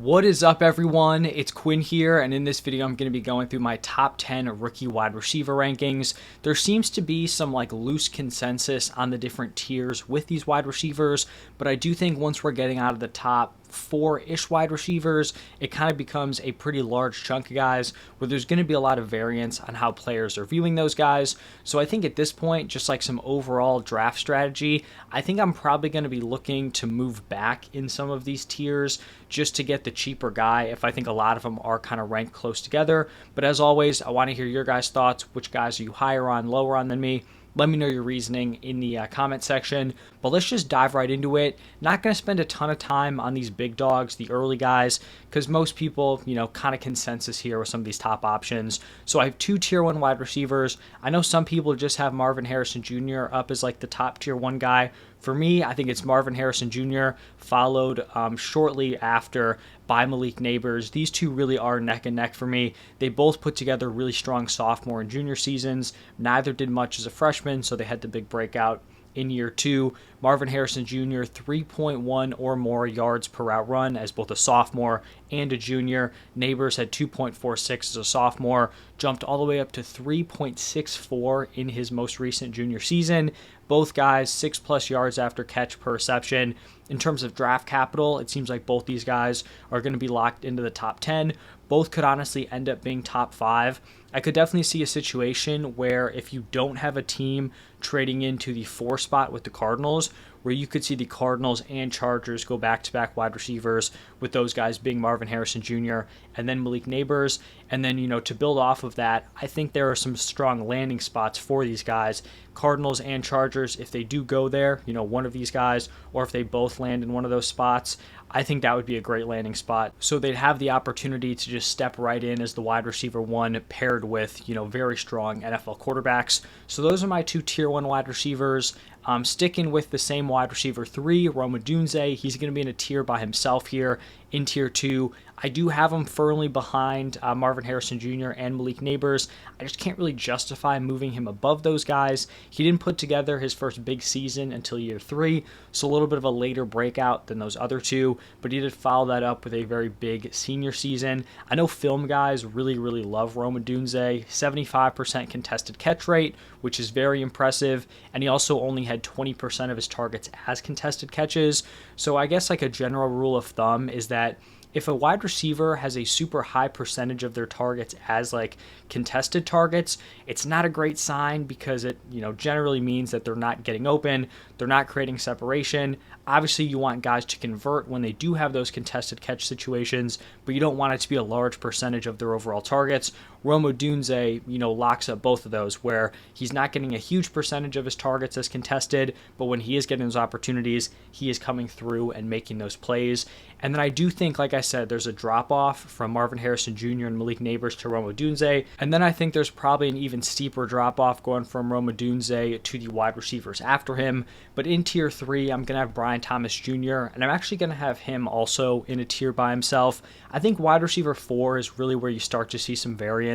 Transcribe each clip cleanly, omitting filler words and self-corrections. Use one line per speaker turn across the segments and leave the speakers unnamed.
What is up, everyone? It's Quinn here, and in this video I'm going to be going through my top 10 rookie wide receiver rankings. There seems to be some loose consensus on the different tiers with these wide receivers, but I do think once we're getting out of the top four-ish wide receivers, it kind of becomes a pretty large chunk of guys where there's going to be a lot of variance on how players are viewing those guys. So I think at this point, just like some overall draft strategy, I think I'm probably going to be looking to move back in some of these tiers just to get the cheaper guy if I think a lot of them are kind of ranked close together. But as always, I want to hear your guys' thoughts. Which guys are you higher on, lower on than me? Let me know your reasoning in the comment section, but let's just dive right into it. Not going to spend a ton of time on these big dogs, the early guys, because most people, kind of consensus here with some of these top options. So I have two tier one wide receivers. I know some people just have Marvin Harrison Jr. up as the top tier one guy. For me, I think it's Marvin Harrison Jr. followed shortly after by Malik Neighbors. These two really are neck and neck for me. They both put together really strong sophomore and junior seasons. Neither did much as a freshman, so they had the big breakout in year two. Marvin Harrison Jr., 3.1 or more yards per route run as both a sophomore and a junior. Neighbors had 2.46 as a sophomore, jumped all the way up to 3.64 in his most recent junior season. Both guys 6+ yards after catch per reception. In terms of draft capital, it seems like both these guys are going to be locked into the top 10. Both could honestly end up being top 5. I could definitely see a situation where if you don't have a team trading into the 4 spot with the Cardinals, where you could see the Cardinals and Chargers go back-to-back wide receivers, with those guys being Marvin Harrison Jr. and then Malik Neighbors. And then, to build off of that, I think there are some strong landing spots for these guys. Cardinals and Chargers, if they do go there, one of these guys, or if they both land in one of those spots, I think that would be a great landing spot. So they'd have the opportunity to just step right in as the wide receiver one paired with, very strong NFL quarterbacks. So those are my two tier one wide receivers. Sticking with the same wide receiver 3, Rome Odunze. He's going to be in a tier by himself here in tier 2. I do have him firmly behind Marvin Harrison Jr. and Malik Neighbors. I just can't really justify moving him above those guys. He didn't put together his first big season until year 3, so a little bit of a later breakout than those other two, but he did follow that up with a very big senior season. I know film guys really love Rome Odunze. 75% contested catch rate, which is very impressive, and he also only had 20% of his targets as contested catches. So I guess a general rule of thumb is that if a wide receiver has a super high percentage of their targets as contested targets, it's not a great sign because it, generally means that they're not getting open, they're not creating separation. Obviously, you want guys to convert when they do have those contested catch situations, but you don't want it to be a large percentage of their overall targets. Rome Odunze, locks up both of those, where he's not getting a huge percentage of his targets as contested, but when he is getting those opportunities, he is coming through and making those plays. And then I do think, like I said, there's a drop-off from Marvin Harrison Jr. and Malik Neighbors to Rome Odunze, and then I think there's probably an even steeper drop-off going from Rome Odunze to the wide receivers after him. But in tier 3, I'm going to have Brian Thomas Jr., and I'm actually going to have him also in a tier by himself. I think wide receiver 4 is really where you start to see some variance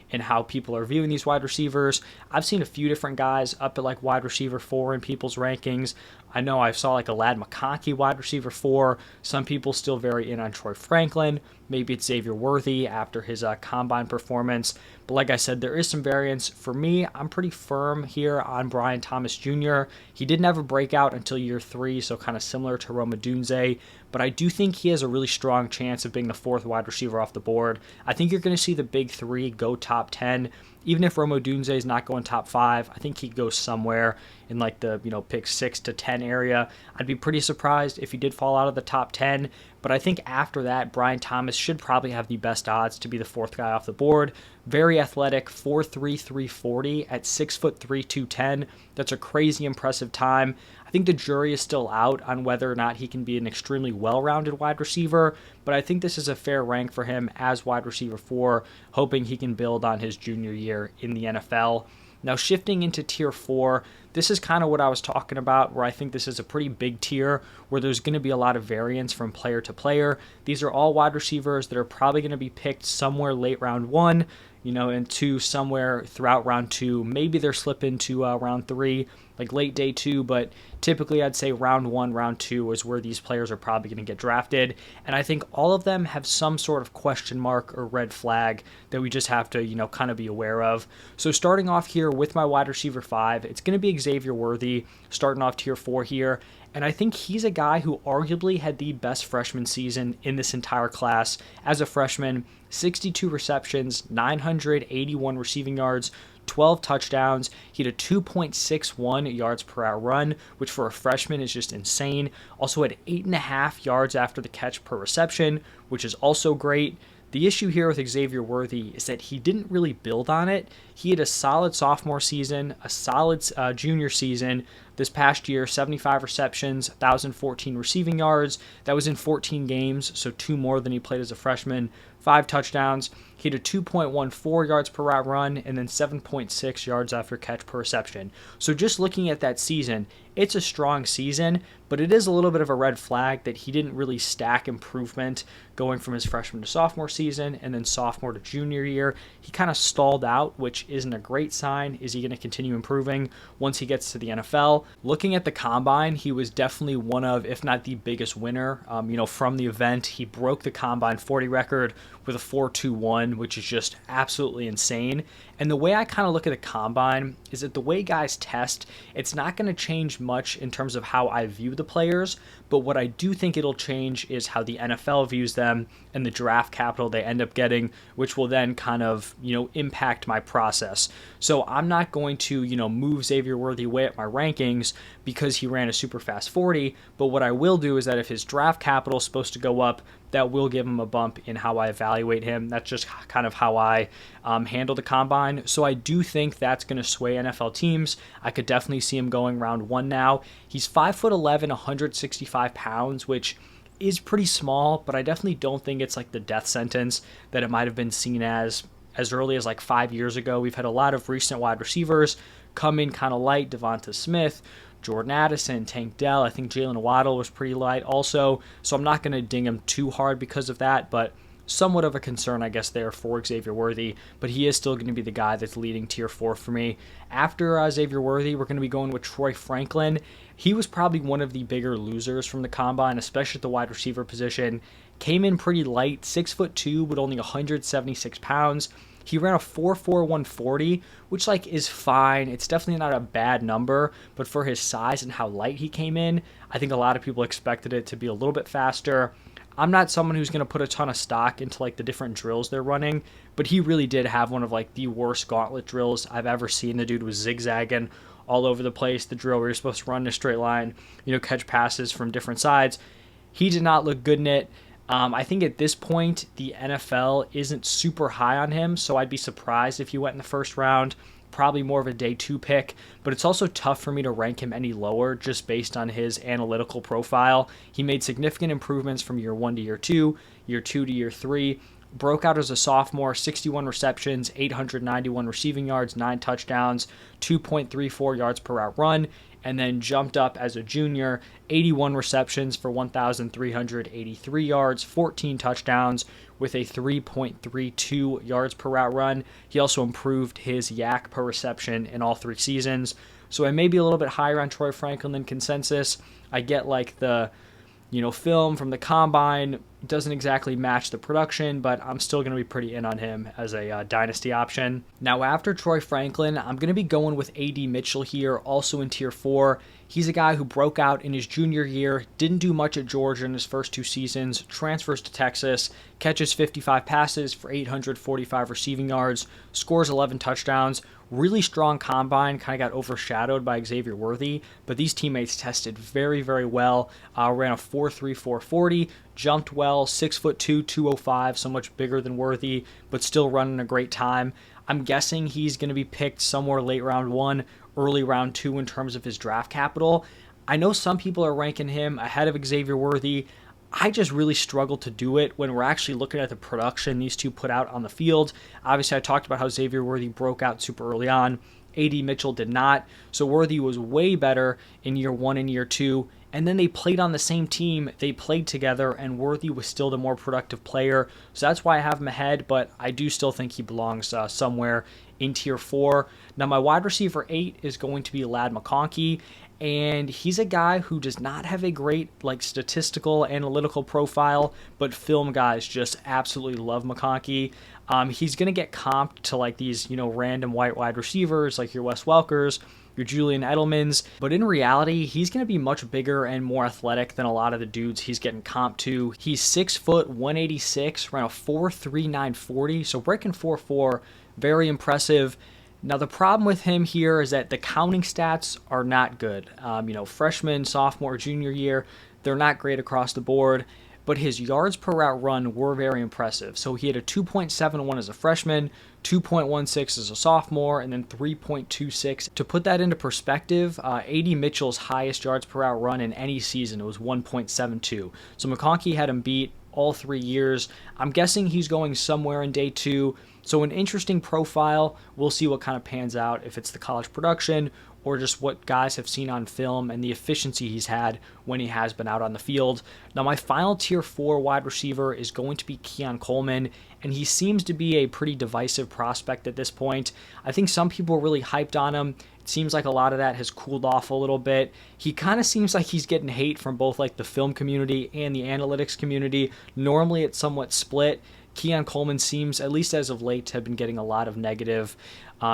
in how people are viewing these wide receivers. I've seen a few different guys up at wide receiver 4 in people's rankings. I know I saw a Lad McConkey wide receiver 4. Some people still very in on Troy Franklin. Maybe it's Xavier Worthy after his combine performance. But like I said, there is some variance. For me, I'm pretty firm here on Brian Thomas Jr. He didn't have a breakout until year 3, so kind of similar to Rome Odunze. But I do think he has a really strong chance of being the 4th wide receiver off the board. I think you're going to see the big 3 go top 10. Even if Rome Odunze is not going top 5, I think he goes somewhere in the pick 6 to 10 area. I'd be pretty surprised if he did fall out of the top 10, but I think after that, Brian Thomas should probably have the best odds to be the 4th guy off the board. Very athletic, 4'3", 340 at 6'3", 210. That's a crazy impressive time. I think the jury is still out on whether or not he can be an extremely well-rounded wide receiver, but I think this is a fair rank for him as wide receiver 4, hoping he can build on his junior year in the NFL. Now, shifting into tier 4, this is kind of what I was talking about, where I think this is a pretty big tier where there's going to be a lot of variance from player to player. These are all wide receivers that are probably going to be picked somewhere late round 1, into somewhere throughout round 2. Maybe they're slipping to round 3. like late day 2, but typically I'd say round 1, round 2 is where these players are probably going to get drafted. And I think all of them have some sort of question mark or red flag that we just have to, kind of be aware of. So starting off here with my wide receiver 5, it's going to be Xavier Worthy, starting off tier 4 here. And I think he's a guy who arguably had the best freshman season in this entire class. As a freshman, 62 receptions, 981 receiving yards, 12 touchdowns. He had a 2.61 yards per hour run, which for a freshman is just insane. Also had 8.5 yards after the catch per reception, which is also great. The issue here with Xavier Worthy is that he didn't really build on it. He had a solid sophomore season, a solid junior season. This past year, 75 receptions, 1,014 receiving yards. That was in 14 games, so 2 more than he played as a freshman. 5 touchdowns. He had a 2.14 yards per route run and then 7.6 yards after catch per reception. So just looking at that season, it's a strong season, but it is a little bit of a red flag that he didn't really stack improvement going from his freshman to sophomore season and then sophomore to junior year. He kind of stalled out, which isn't a great sign. Is he going to continue improving once he gets to the NFL? Looking at the combine, he was definitely one of, if not the biggest winner, from the event. He broke the combine 40 record with a 4.21, which is just absolutely insane. And the way I kind of look at the combine is that the way guys test, it's not going to change much in terms of how I view the players, but what I do think it'll change is how the NFL views them and the draft capital they end up getting, which will then kind of, impact my process. So I'm not going to, move Xavier Worthy away at my rankings because he ran a super fast 40, but what I will do is that if his draft capital is supposed to go up, that will give him a bump in how I evaluate him. That's just kind of how I handle the combine. So I do think that's going to sway NFL teams. I could definitely see him going round 1 now. He's 5'11", 165 pounds, which is pretty small, but I definitely don't think it's like the death sentence that it might have been seen as early as like 5 years ago. We've had a lot of recent wide receivers come in kind of light. Devonta Smith, Jordan Addison, Tank Dell. I think Jalen Waddle was pretty light also, so I'm not going to ding him too hard because of that, but somewhat of a concern, I guess, there for Xavier Worthy, but he is still going to be the guy that's leading tier 4 for me. After Xavier Worthy, we're going to be going with Troy Franklin. He was probably one of the bigger losers from the combine, especially at the wide receiver position. Came in pretty light, 6'2", but only 176 pounds. He ran a 4.4 140, which is fine. It's definitely not a bad number, but for his size and how light he came in, I think a lot of people expected it to be a little bit faster. I'm not someone who's going to put a ton of stock into the different drills they're running, but he really did have one of the worst gauntlet drills I've ever seen. The dude was zigzagging all over the place. The drill where you're supposed to run in a straight line, catch passes from different sides. He did not look good in it. I think at this point, the NFL isn't super high on him, so I'd be surprised if he went in the first round. Probably more of a day 2 pick, but it's also tough for me to rank him any lower just based on his analytical profile. He made significant improvements from year 1 to year 2, year 2 to year 3. Broke out as a sophomore, 61 receptions, 891 receiving yards, 9 touchdowns, 2.34 yards per route run, and then jumped up as a junior, 81 receptions for 1,383 yards, 14 touchdowns with a 3.32 yards per route run. He also improved his yak per reception in all 3 seasons. So I may be a little bit higher on Troy Franklin than consensus. I get the film from the combine doesn't exactly match the production, but I'm still going to be pretty in on him as a dynasty option. Now, after Troy Franklin, I'm going to be going with A.D. Mitchell here, also in tier 4. He's a guy who broke out in his junior year, didn't do much at Georgia in his first 2 seasons, transfers to Texas, catches 55 passes for 845 receiving yards, scores 11 touchdowns. Really strong combine, kind of got overshadowed by Xavier Worthy, but these teammates tested very, very well. Ran a 4.3 440, jumped well, 6'2", 205, so much bigger than Worthy, but still running a great time. I'm guessing he's going to be picked somewhere late round 1, early round 2 in terms of his draft capital. I know some people are ranking him ahead of Xavier Worthy. I just really struggle to do it when we're actually looking at the production these two put out on the field. Obviously, I talked about how Xavier Worthy broke out super early on. A.D. Mitchell did not. So Worthy was way better in year 1 and year 2. And then they played on the same team, they played together, and Worthy was still the more productive player. So that's why I have him ahead, but I do still think he belongs somewhere in tier 4. Now my wide receiver 8 is going to be Ladd McConkey, and he's a guy who does not have a great statistical analytical profile, but film guys just absolutely love McConkey. He's going to get comped to these random white wide receivers like your Wes Welkers, your Julian Edelmans, but in reality, he's going to be much bigger and more athletic than a lot of the dudes he's getting comped to. He's 6 foot, 186, ran a 4.39 40, so breaking 4.4, very impressive. Now the problem with him here is that the counting stats are not good. Freshman, sophomore, junior year, they're not great across the board, but his yards per route run were very impressive. So he had a 2.71 as a freshman, 2.16 as a sophomore, and then 3.26. To put that into perspective, A.D. Mitchell's highest yards per route run in any season, it was 1.72. So McConkey had him beat all 3 years. I'm guessing he's going somewhere in day 2. So an interesting profile. We'll see what kind of pans out, if it's the college production or just what guys have seen on film and the efficiency he's had when he has been out on the field. Now my final tier 4 wide receiver is going to be Keon Coleman, and he seems to be a pretty divisive prospect at this point. I think some people are really hyped on him. It seems like a lot of that has cooled off a little bit. He kind of seems like he's getting hate from both the film community and the analytics community. Normally it's somewhat split. Keon Coleman seems, at least as of late, to have been getting a lot of negative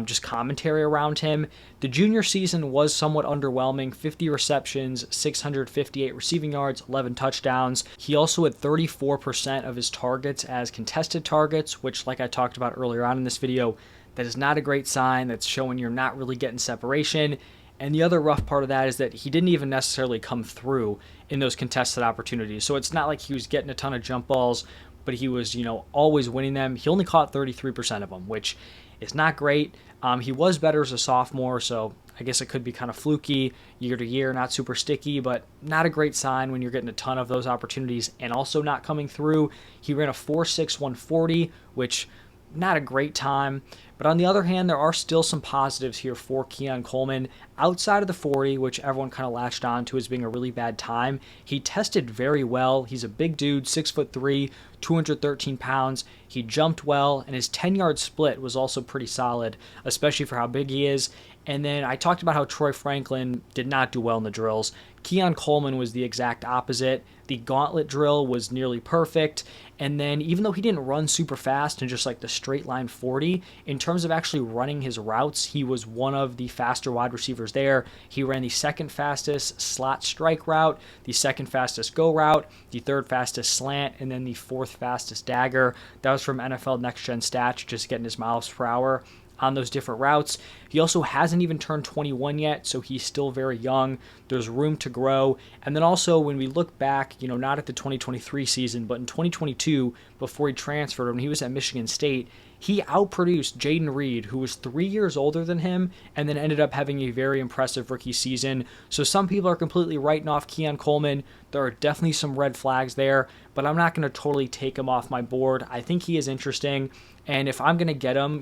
just commentary around him. The junior season was somewhat underwhelming. 50 receptions, 658 receiving yards, 11 touchdowns. He also had 34% of his targets as contested targets, which, like I talked about earlier on in this video, that is not a great sign. That's showing you're not really getting separation. And the other rough part of that is that he didn't even necessarily come through in those contested opportunities. So it's not like he was getting a ton of jump balls, but he was, always winning them. He only caught 33% of them, which is not great. He was better as a sophomore, so I guess it could be kind of fluky year to year, not super sticky, but not a great sign when you're getting a ton of those opportunities and also not coming through. He ran a 4.6 140, which not a great time. But on the other hand, there are still some positives here for Keon Coleman. Outside of the 40, which everyone kind of latched on to as being a really bad time, he tested very well. He's a big dude, 6'3", 213 pounds. He jumped well, and his 10-yard split was also pretty solid, especially for how big he is. And then I talked about how Troy Franklin did not do well in the drills. Keon Coleman was the exact opposite. The gauntlet drill was nearly perfect. And then even though he didn't run super fast in just the straight line 40, in terms of actually running his routes, he was one of the faster wide receivers there. He ran the second fastest slot strike route, the second fastest go route, the third fastest slant, and then the fourth fastest dagger. That was from NFL Next Gen Stats, just getting his miles per hour on those different routes. He also hasn't even turned 21 yet, so he's still very young. There's room to grow. And then also when we look back, not at the 2023 season, but in 2022, before he transferred, when he was at Michigan State, he outproduced Jaden Reed, who was 3 years older than him, and then ended up having a very impressive rookie season. So some people are completely writing off Keon Coleman. There are definitely some red flags there, but I'm not going to totally take him off my board. I think he is interesting, and if I'm going to get him,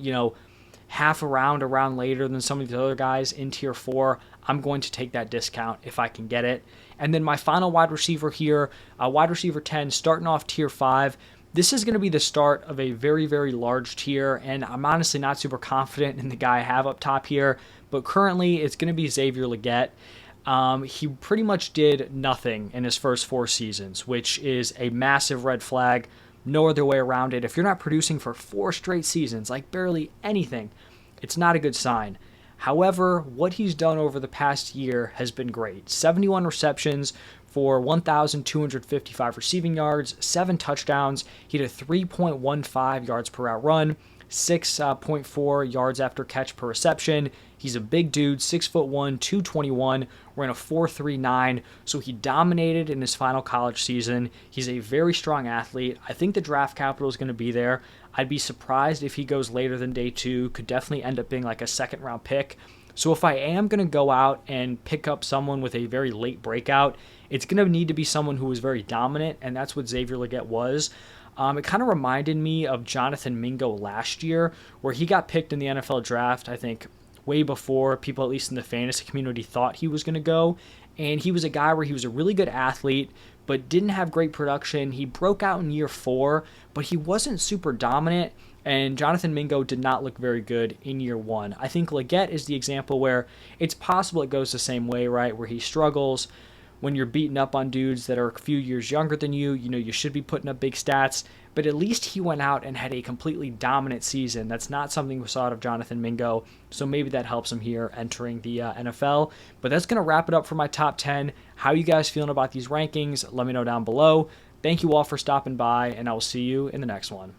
half a round later than some of the other guys in tier 4, I'm going to take that discount if I can get it. And then my final wide receiver here, wide receiver 10, starting off tier 5. This is going to be the start of a very, very large tier, and I'm honestly not super confident in the guy I have up top here, but currently it's going to be Xavier Legette. He pretty much did nothing in his first 4 seasons, which is a massive red flag. No other way around it. If you're not producing for 4 straight seasons, barely anything, it's not a good sign. However, what he's done over the past year has been great. 71 receptions for 1,255 receiving yards, 7 touchdowns. He had a 3.15 yards per route run, 6.4 yards after catch per reception. He's a big dude, 6'1", 221, ran a 4.39, so he dominated in his final college season. He's a very strong athlete. I think the draft capital is going to be there. I'd be surprised if he goes later than day 2. Could definitely end up being a second-round pick. So if I am going to go out and pick up someone with a very late breakout, it's going to need to be someone who was very dominant, and that's what Xavier Legette was. It kind of reminded me of Jonathan Mingo last year, where he got picked in the NFL draft, I think, way before people, at least in the fantasy community, thought he was going to go. And he was a guy where he was a really good athlete, but didn't have great production. He broke out in year 4, but he wasn't super dominant. And Jonathan Mingo did not look very good in year 1. I think Leggett is the example where it's possible it goes the same way, right? Where he struggles when you're beating up on dudes that are a few years younger than you. You know, you should be putting up big stats. But at least he went out and had a completely dominant season. That's not something we saw out of Jonathan Mingo. So maybe that helps him here entering the NFL. But that's going to wrap it up for my top 10. How you guys feeling about these rankings? Let me know down below. Thank you all for stopping by, and I will see you in the next one.